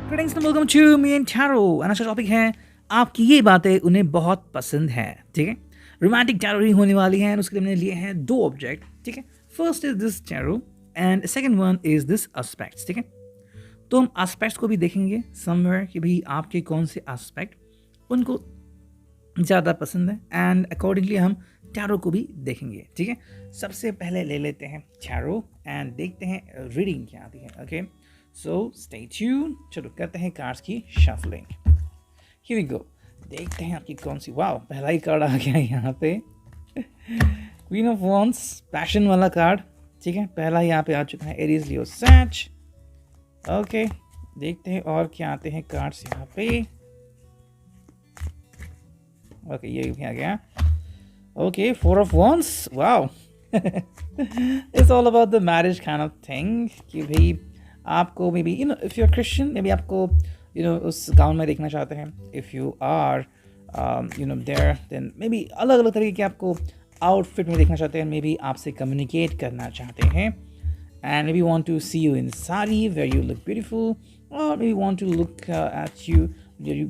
Greetings and welcome to me and tarot. आज का topic है आपकी ये बातें उन्हें बहुत पसंद है। ठीक है, रोमांटिक टैरो ही होने वाली है। उसके लिए मैंने लिए हैं दो ऑब्जेक्ट। ठीक है, first is this tarot and second one is this aspects. ठीक है, तो हम एस्पेक्ट्स को भी देखेंगे समवेयर कि भाई आपके कौन से एस्पेक्ट उनको ज़्यादा पसंद है एंड अकॉर्डिंगली हम टैरो को भी देखेंगे। ठीक है, सबसे पहले ले लेते हैं टैरो एंड देखते हैं रीडिंग क्या आती है। Okay, so stay tune. चलो करते हैं कार्ड्स की शफलिंग। Here we go. देखते हैं आपकी कौन सी। वाओ, पहला ही कार्ड आ गया यहाँ पे, क्वीन ऑफ वॉन्ड्स, पैशन वाला कार्ड। ठीक है, पहला यहाँ पे आ चुका है, एरीज लियो सैच। ओके, देखते हैं और क्या आते हैं कार्ड्स यहाँ पे। ओके, ये भी आ गया। Okay, four of wands. Wow, it's all about the marriage kind of thing कि भाई आपको maybe if you are Christian maybe आपको उस गाँव में देखना चाहते हैं। If you are there then maybe अलग अलग तरीके के आपको आउटफिट में देखना चाहते हैं। मे बी आपसे कम्युनिकेट करना चाहते हैं and maybe want to see you in sari where you look beautiful, और maybe want to look at you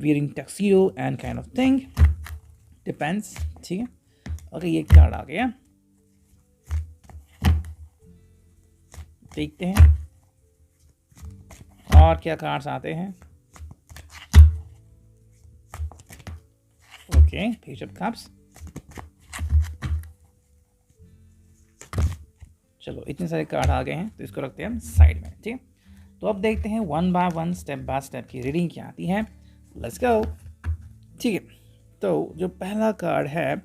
wearing tuxedo and kind of thing, depends। ठीक है, ओके, ये कार्ड आ गया। देखते हैं और क्या कार्ड्स आते हैं। Okay, page of cups. चलो, इतने सारे कार्ड आ गए हैं तो इसको रखते हैं हम साइड में। ठीक है, तो अब देखते हैं one by one step by step की रीडिंग क्या आती है। Let's go. ठीक है, तो जो पहला कार्ड है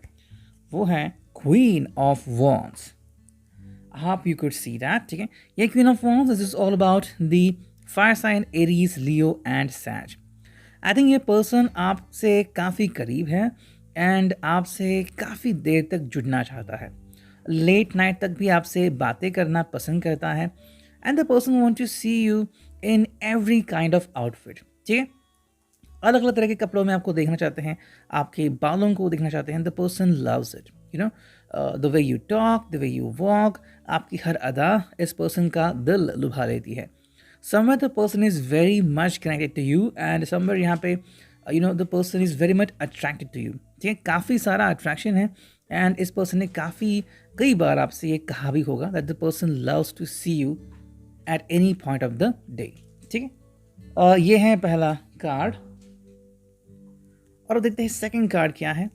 वो है क्वीन ऑफ वॉन्ड्स। आप यू कुड सी दैट। ठीक है, ये queen of wands, this is all about the fire sign Aries, Leo and Sag. I think ये पर्सन आपसे काफ़ी करीब है एंड आपसे काफ़ी देर तक जुड़ना चाहता है। लेट नाइट तक भी आपसे बातें करना पसंद करता है and the person want to see you in every kind of outfit. ठीक है, अलग अलग तरह के कपड़ों में आपको देखना चाहते हैं, आपके बालों को देखना चाहते हैं। The person loves it, the way you talk, the way you walk, आपकी हर अदा इस पर्सन का दिल लुभा लेती है। Somewhere the person is very much connected to you and somewhere यहाँ पे the person is very much attracted to you. ठीक है, काफ़ी सारा अट्रैक्शन है एंड इस पर्सन ने कई बार आपसे ये कहा भी होगा that the person loves to see you at any point of the day. ठीक है, ये है पहला कार्ड। और देखते हैं सेकंड कार्ड क्या है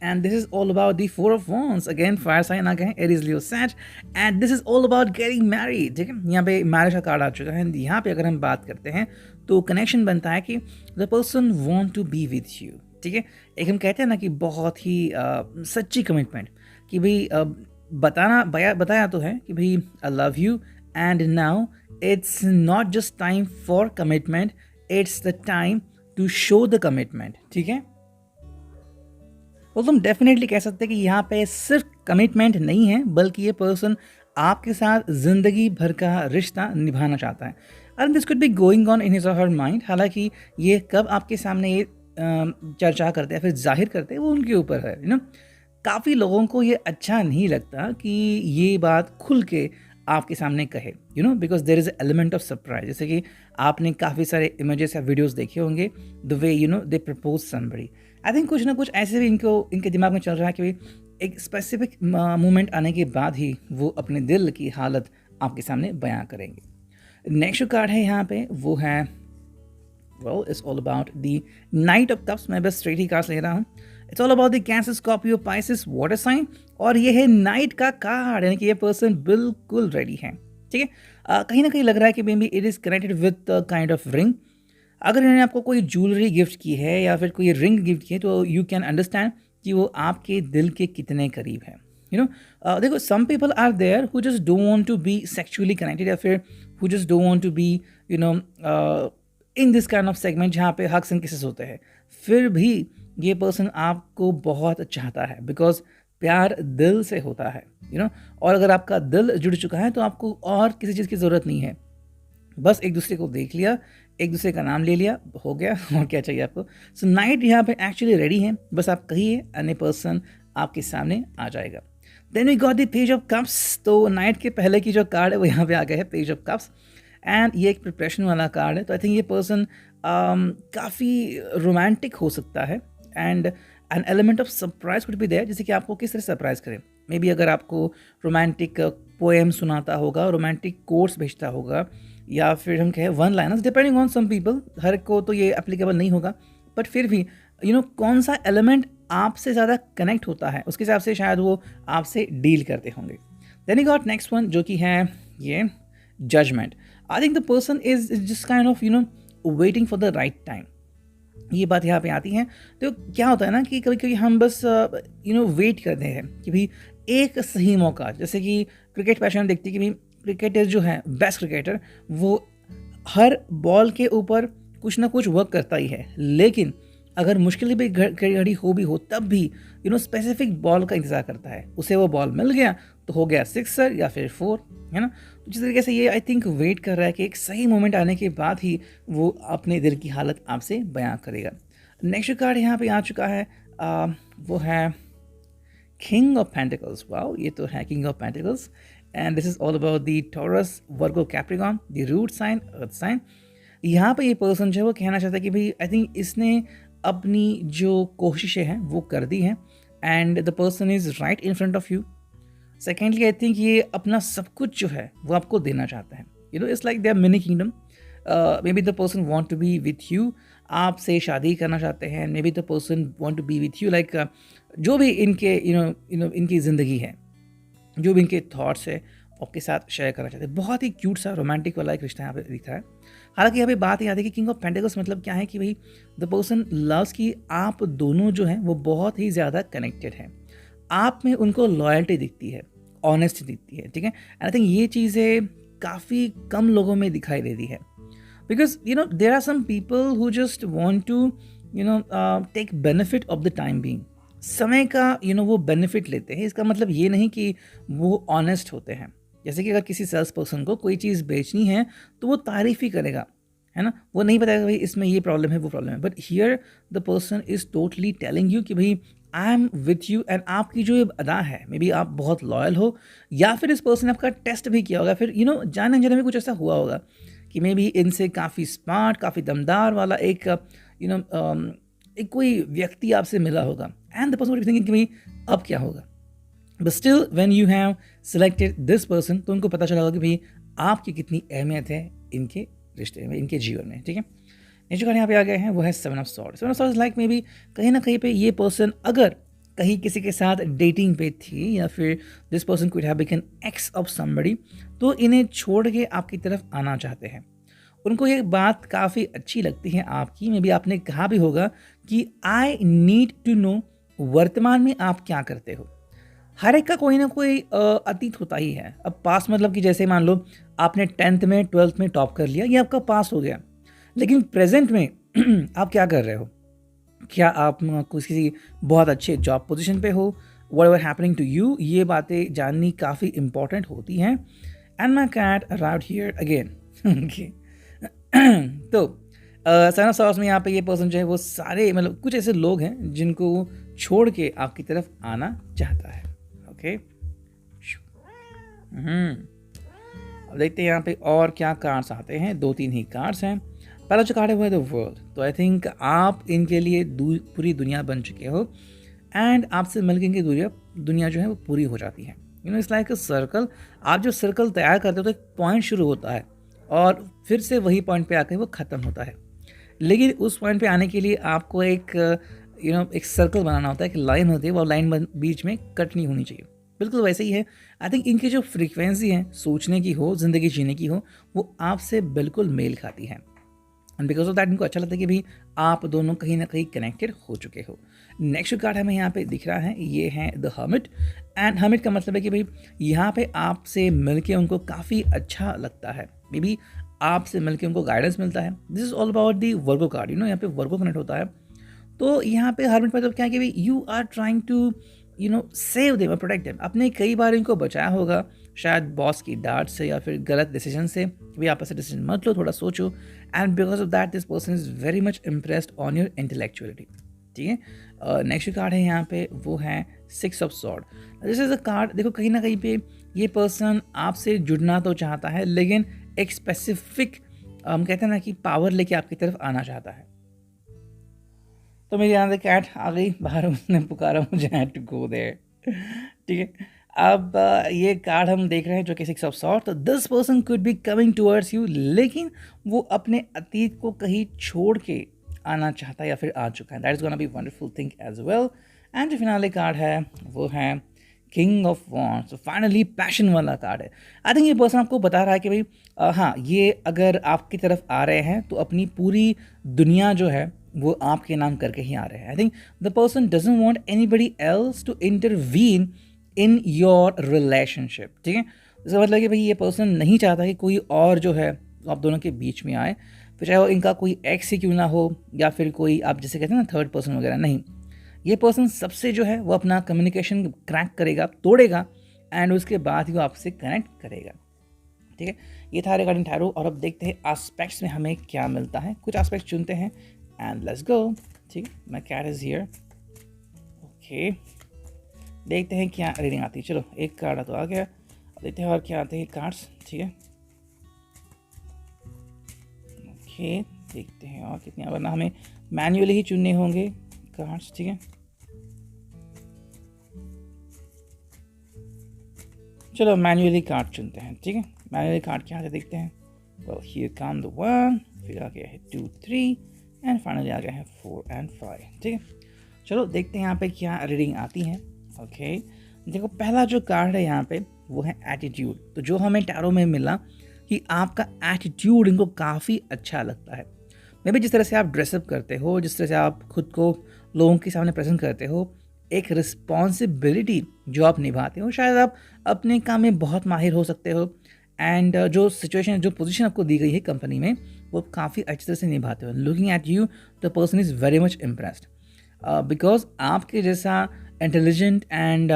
and this is all about the four of wands. Again fire sign आ गए हैं, Aries Leo Sag, and this is all about getting married. ठीक है, यहाँ पे मैरिज का कार्ड आ चुका है। यहाँ पे अगर हम बात करते हैं तो कनेक्शन बनता है कि the person want to be with you. ठीक है, एक हम कहते हैं ना कि बहुत ही सच्ची कमिटमेंट कि भाई बताया तो है कि भाई I love you and now it's not just time for commitment, it's the time to show the commitment. ठीक है, तो तुम डेफिनेटली कह सकते हैं कि यहाँ पे सिर्फ कमिटमेंट नहीं है बल्कि ये पर्सन आपके साथ ज़िंदगी भर का रिश्ता निभाना चाहता है। And this could be going on in his और हर माइंड। हालांकि ये कब आपके सामने ये चर्चा करते हैं फिर जाहिर करते हैं वो उनके ऊपर है। काफ़ी लोगों को ये अच्छा नहीं लगता कि ये बात खुल के आपके सामने कहे, because there is element of surprise. जैसे कि आपने काफ़ी सारे इमेजेस या वीडियोस देखे होंगे, the way they propose somebody. I think कुछ ना कुछ ऐसे भी इनके दिमाग में चल रहा है कि भाई एक स्पेसिफिक मोमेंट आने के बाद ही वो अपने दिल की हालत आपके सामने बयां करेंगे। नेक्स्ट जो कार्ड है यहाँ पे वो है it's all about the knight of cups. मैं बस स्ट्रेट ही कार्ड्स ले रहा हूँ। It's all about the cancer, Scorpio, Pisces, water sign, और ये है नाइट का कार्ड, यानी कि ये पर्सन बिल्कुल रेडी है। ठीक है, कहीं ना कहीं लग रहा है कि may be it is connected with kind of ring. अगर इन्होंने आपको कोई ज्वेलरी गिफ्ट की है या फिर कोई रिंग गिफ्ट की है तो यू कैन अंडरस्टैंड कि वो आपके दिल के कितने करीब है। देखो, some people are there who just don't want to be sexually connected या फिर who just don't want to be in this kind of segment जहाँ पे हग्स एंड किसेस होते हैं। फिर भी ये पर्सन आपको बहुत चाहता है बिकॉज प्यार दिल से होता है। और अगर आपका दिल जुड़ चुका है तो आपको और किसी चीज़ की ज़रूरत नहीं है। बस एक दूसरे को देख लिया, एक दूसरे का नाम ले लिया, हो गया, और क्या चाहिए आपको। सो नाइट यहाँ पे एक्चुअली रेडी है, बस आप कहिए एंड ए पर्सन आपके सामने आ जाएगा। Then we got the page of cups. तो नाइट के पहले की जो कार्ड है वो यहाँ पे आ गया है, पेज ऑफ कप्स। एंड ये एक प्रिपरेशन वाला कार्ड है, तो आई थिंक ये पर्सन काफ़ी रोमांटिक हो सकता है and an element of surprise could be there, जैसे कि आपको किस तरह सरप्राइज करें। मे बी अगर आपको रोमांटिक पोएम सुनाता होगा, रोमांटिक कोट्स भेजता होगा, या फिर हम कहें one liners, depending on some people, हर को तो ये एप्लीकेबल नहीं होगा, बट फिर भी कौन सा एलिमेंट आपसे ज़्यादा कनेक्ट होता है उसके हिसाब से शायद वो आपसे डील करते होंगे। Then you got next one, जो कि है ये judgement. I think the person is just kind of waiting for the right time, ये बात यहाँ पे आती है। तो क्या होता है ना कि कभी कभी हम बस वेट करते हैं कि भाई एक सही मौका, जैसे कि क्रिकेट पैशन देखती है कि भाई क्रिकेटर जो है बेस्ट क्रिकेटर, वो हर बॉल के ऊपर कुछ ना कुछ वर्क करता ही है, लेकिन अगर मुश्किल भी घड़ी हो तब भी स्पेसिफिक बॉल का इंतज़ार करता है, उसे वो बॉल मिल गया तो हो गया सिक्सर या फिर 4, है ना। तो जिस तरीके से ये आई थिंक वेट कर रहा है कि एक सही मोमेंट आने के बाद ही वो अपने दिल की हालत आपसे बयां करेगा। नेक्स्ट कार्ड यहाँ पे आ चुका है, वो है किंग ऑफ पेंटिकल्स। वाओ, ये तो है king of pentacles, and this is all about the Taurus, Virgo, Capricorn, the root sign, earth sign. यहाँ पे ये पर्सन जो है वो कहना चाहता है कि भाई आई थिंक इसने अपनी जो कोशिशें हैं वो कर दी हैं, and the person is right in front of you. Secondly I think ये अपना सब कुछ जो है वो आपको देना चाहता है। It's like their mini kingdom. Maybe the person want to be with you, आपसे शादी करना चाहते हैं। Maybe the person want to be with you, like जो भी इनके इनकी ज़िंदगी है, जो भी इनके थॉट्स है आपके साथ शेयर करना चाहते हैं। बहुत ही क्यूट सा रोमांटिक वाला एक रिश्ता यहाँ पे दिख रहा है। हालांकि यहाँ पे बात याद है कि किंग ऑफ पेंटिकल्स मतलब क्या है कि भाई द पर्सन लव्स की आप दोनों जो हैं वो बहुत ही ज़्यादा कनेक्टेड हैं, आप में उनको लॉयल्टी दिखती है, ऑनेस्टी दिखती है, ठीक है। एंड आई थिंक ये चीज़ें काफ़ी कम लोगों में दिखाई देती है, because there are some people who just want to take benefit of the time being, समय का वो बेनिफिट लेते हैं। इसका मतलब ये नहीं कि वो ऑनेस्ट होते हैं। जैसे कि अगर किसी सेल्स पर्सन को कोई चीज़ बेचनी है तो वो तारीफ ही करेगा, है ना, वो नहीं बताएगा भाई इसमें ये प्रॉब्लम है वो प्रॉब्लम है, but here the person is totally telling you कि भाई I am with you, and आपकी जो ये अदा है, मे बी आप बहुत लॉयल हो, या फिर इस पर्सन ने आपका टेस्ट भी किया होगा, फिर जाने अनजाने में कुछ ऐसा हुआ होगा कि मे बी इनसे काफ़ी स्मार्ट, काफ़ी दमदार वाला एक एक कोई व्यक्ति आपसे मिला होगा, and the person would be thinking कि भाई अब क्या होगा। But still when you have selected this person, तो उनको पता चला होगा कि भाई आपकी कितनी अहमियत है इनके रिश्ते में, इनके जीवन में, ठीक है। नेक्स्ट कार्ड यहाँ पे आ गए हैं, वो है 7 of swords. 7 of swords like may be कहीं ना कहीं पे ये पर्सन अगर कहीं किसी के साथ डेटिंग पे थी, या फिर this person could have beacon x of somebody, तो इन्हें छोड़ के आपकी तरफ आना चाहते हैं। उनको ये बात काफ़ी अच्छी लगती है आपकी, मे बी आपने कहा भी होगा कि आई नीड टू नो वर्तमान में आप क्या करते हो। हर एक का कोई ना कोई अतीत होता ही है। अब पास मतलब कि जैसे मान लो आपने 10th में 12th में टॉप कर लिया, ये आपका पास हो गया, लेकिन प्रेजेंट में आप क्या कर रहे हो? क्या आप किसी बहुत अच्छे जॉब पोजीशन पे हो? Whatever happening to you, ये बातें जाननी काफ़ी इंपॉर्टेंट होती हैं। And my cat around here again. तो सेवन ऑफ सॉर्ड्स में यहाँ पे ये पर्सन जो है वो सारे मतलब कुछ ऐसे लोग हैं जिनको छोड़ के आपकी तरफ आना चाहता है। ओके, अब देखते हैं यहाँ पे और क्या कार्ड्स आते हैं। 2-3 ही कार्ड्स हैं। पहला जो कार्ड है वो है द वर्ल्ड। तो आई थिंक आप इनके लिए पूरी दुनिया बन चुके हो, एंड आपसे मिलकर इनकी दुनिया जो है वो पूरी हो जाती है। It's like a circle. आप जो सर्कल तैयार करते हो तो एक पॉइंट शुरू होता है और फिर से वही पॉइंट पे आकर वो ख़त्म होता है, लेकिन उस पॉइंट पे आने के लिए आपको एक एक सर्कल बनाना होता है, एक लाइन होती है, वो लाइन बीच में कट नहीं होनी चाहिए। बिल्कुल वैसे ही है। आई थिंक इनकी जो फ्रीक्वेंसी है सोचने की हो, ज़िंदगी जीने की हो, वो आपसे बिल्कुल मेल खाती है, एंड बिकॉज ऑफ दैट इनको अच्छा लगता है कि भाई आप दोनों कहीं ना कहीं कनेक्टेड हो चुके हो। नेक्स्ट कार्ड हमें यहाँ पे दिख रहा है, ये है द हर्मिट। एंड हर्मिट का मतलब है कि भाई यहाँ पे आपसे मिलके उनको काफ़ी अच्छा लगता है, मे बी आपसे मिलके उनको गाइडेंस मिलता है। This is all about the Virgo card. यहाँ पे वर्गो कनेक्ट होता है, तो यहाँ पे हर्मिट मतलब क्या है कि भाई you are trying to save them, protect them. आपने कई बार इनको बचाया होगा, शायद बॉस की डांट से या फिर गलत डिसीजन से, भी आप ऐसे डिसीजन मत लो, थोड़ा सोचो। And because of that this person is very much impressed on your intellectuality, ठीक है। नेक्स्ट कार्ड है यहाँ पे, वो है 6 of sword. This is a card, देखो कहीं ना कहीं पे ये पर्सन आपसे जुड़ना तो चाहता है, लेकिन एक स्पेसिफिक हम कहते हैं ना कि पावर लेके आपकी तरफ आना चाहता है। तो मेरी यहाँ से कैट आ गई बाहर, उसने पुकारा मुझे, I had to go there. ठीक है, अब ये कार्ड हम देख रहे हैं जो कि 6 ऑफ सॉर्ड। तो this person could be coming towards you, लेकिन वो अपने अतीत को कहीं छोड़ के आना चाहता है या फिर आ चुका है। That is gonna be wonderful thing as well. And जो फिनाले कार्ड है वो है किंग ऑफ वॉन्ड्स। तो फाइनली पैशन वाला कार्ड है। आई थिंक ये पर्सन आपको बता रहा है कि भाई हाँ, ये अगर आपकी तरफ आ रहे हैं तो अपनी पूरी दुनिया जो है वो आपके नाम करके ही आ रहे हैं। I think the person doesn't want anybody else to intervene in your relationship. ठीक है, इसका मतलब कि भाई ये पर्सन नहीं चाहता कि कोई और जो है आप दोनों के बीच में आए, फिर चाहे वो इनका कोई एक्स ही क्यों ना हो या फिर कोई आप जैसे कहते हैं ना थर्ड पर्सन वगैरह। नहीं, ये पर्सन सबसे जो है वो अपना कम्युनिकेशन क्रैक करेगा, तोड़ेगा, एंड उसके बाद ही वो आपसे कनेक्ट करेगा। ठीक है, ये था रिगार्डिंग टैरो। और अब देखते हैं एस्पेक्ट्स में हमें क्या मिलता है। कुछ एस्पेक्ट्स चुनते हैं एंड लेट्स गो। ठीक है, my cat is here. Okay, देखते हैं क्या रीडिंग आती है। चलो, एक कार्ड तो आ गया, देखते हैं और क्या आते हैं कार्ड्स। ठीक है, ओके, देखते हैं और कितने, वरना हमें मैन्युअली ही चुनने होंगे कार्ड्स। ठीक है, चलो मैन्युअली कार्ड चुनते हैं। ठीक है, मैन्युअली कार्ड क्या आते देखते हैं। वेल हियर कम द 1, फिर आ गया है 2 3 एंड फाइनली आ गया है 4 एंड 5। ठीक है, चलो देखते हैं यहाँ पे क्या रीडिंग आती है। ओके, देखो पहला जो कार्ड है यहाँ पे वो है एटीट्यूड। तो जो हमें टैरो में मिला कि आपका एटीट्यूड इनको काफ़ी अच्छा लगता है। मे बी जिस तरह से आप ड्रेसअप करते हो, जिस तरह से आप खुद को लोगों के सामने प्रेजेंट करते हो, एक रिस्पॉन्सिबिलिटी जो आप निभाते हो, शायद आप अपने काम में बहुत माहिर हो सकते हो, एंड जो सिचुएशन, जो पोजीशन आपको दी गई है कंपनी में, वो काफ़ी अच्छी तरह से निभाते हो। Looking at you the person is very much impressed because आपके जैसा इंटेलिजेंट एंड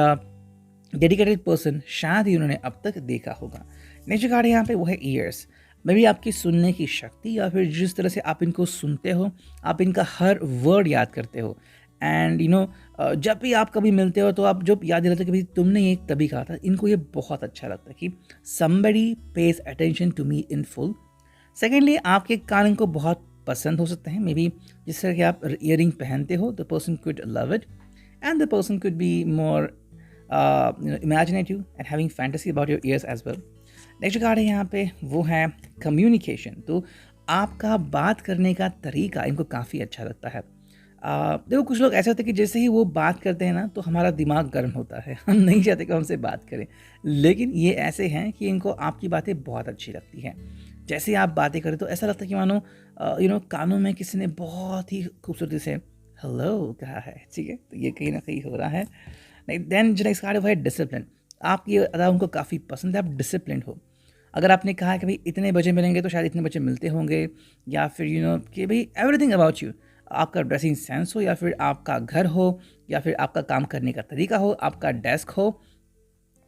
डेडिकेटेड पर्सन शायद ही उन्होंने अब तक देखा होगा। नेक्स्ट कार्ड यहाँ पे वो है ईयर्स। मे बी आपकी सुनने की शक्ति या फिर जिस तरह से आप इनको सुनते हो, आप इनका हर वर्ड याद करते हो, एंड यू नो जब भी आप कभी मिलते हो तो आप जब याद दिलाते हो कि भाई तुमने ये तभी कहा था। इनको ये बहुत अच्छा लगता है कि somebody pays attention to me in full। Secondly, आपके कान इनको बहुत पसंद हो सकते हैं। मे बी जिस तरह के आप ईयरिंग पहनते हो, the person could love it, and the person could be more imaginative and having fantasy about your ears as well। Next card है यहाँ पे वो है कम्युनिकेशन। तो आपका बात करने का तरीका इनको काफ़ी अच्छा लगता है। देखो कुछ लोग ऐसे होते हैं कि जैसे ही वो बात करते हैं ना तो हमारा दिमाग गर्म होता है, हम नहीं चाहते कि हमसे बात करें, लेकिन ये ऐसे हैं कि इनको आपकी बातें बहुत अच्छी लगती हैं। जैसे ही आप बातें करें तो ऐसा लगता है कि मानो कानों में किसी ने बहुत ही खूबसूरती से हेलो कहा है। ठीक है, तो ये कहीं ना कहीं हो रहा है। देन जो नेक्स्ट कार्ड है वो है डिसिप्लिन। आपकी अदा उनको काफ़ी पसंद है, आप डिसिप्लिन हो। अगर आपने कहा कि भाई इतने बजे मिलेंगे तो शायद इतने बजे मिलते होंगे, या फिर कि भाई एवरीथिंग अबाउट यू, आपका ड्रेसिंग सेंस हो या फिर आपका घर हो या फिर आपका काम करने का तरीका हो, आपका डेस्क हो,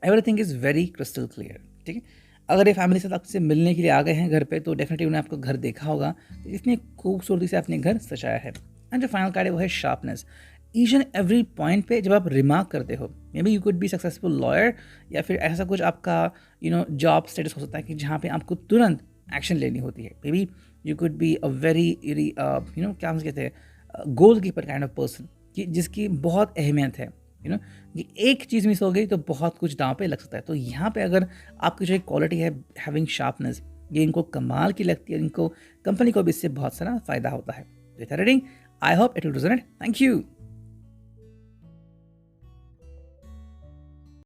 everything is very crystal clear. ठीक है, अगर ये फैमिली से आपसे मिलने के लिए आ गए हैं घर पे तो डेफिनेटली उन्हें आपका घर देखा होगा, तो इतनी खूबसूरती से आपने घर सजाया है। एंड जो फाइनल कार्ड है वो है sharpness. Each and every point पे जब आप रिमार्क करते हो, may be you could be successful lawyer, या फिर ऐसा कुछ आपका जॉब स्टेटस हो सकता है कि जहाँ पे आपको तुरंत एक्शन लेनी होती है। May be you could be a very क्या हम कहते हैं goal keeper kind of person, कि जिसकी बहुत अहमियत है। कि एक चीज़ मिस हो गई तो बहुत कुछ दांव पे लग सकता है। तो यहाँ पे अगर आपकी जो एक क्वालिटी है हैविंग शार्पनेस, ये इनको कमाल की लगती है, इनको कंपनी को भी इससे बहुत सारा फायदा होता है। Reading, I hope it will resonate. Thank you.